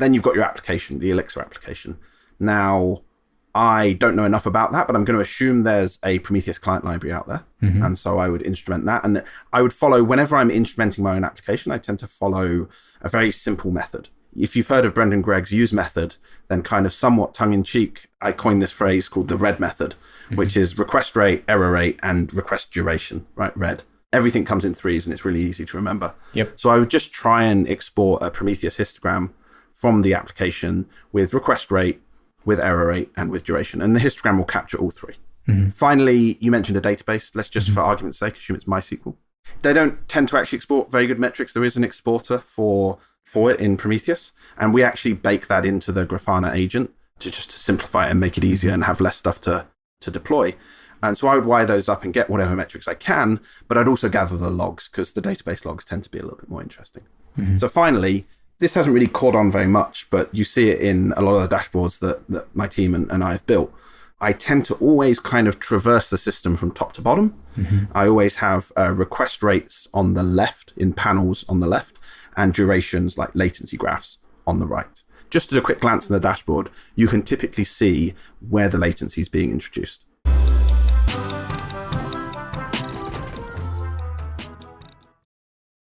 Then you've got your application, the Elixir application. Now, I don't know enough about that, but I'm going to assume there's a Prometheus client library out there. And so I would instrument that. And I would follow, whenever I'm instrumenting my own application, I tend to follow a very simple method. If you've heard of Brendan Gregg's use method, then kind of somewhat tongue-in-cheek, I coined this phrase called the RED method, which is request rate, error rate, and request duration, right? RED. Everything comes in threes, and it's really easy to remember. So I would just try and export a Prometheus histogram from the application with request rate, with error rate, and with duration. And the histogram will capture all three. Finally, you mentioned a database. Let's just, for argument's sake, assume it's MySQL. They don't tend to actually export very good metrics. There is an exporter for it in Prometheus, and we actually bake that into the Grafana agent to simplify it and make it easier and have less stuff to deploy. And so I would wire those up and get whatever metrics I can, but I'd also gather the logs because the database logs tend to be a little bit more interesting. So finally, this hasn't really caught on very much, but you see it in a lot of the dashboards that my team and I have built. I tend to always kind of traverse the system from top to bottom. I always have request rates on the left, in panels on the left, and durations like latency graphs on the right. Just at a quick glance in the dashboard, you can typically see where the latency is being introduced.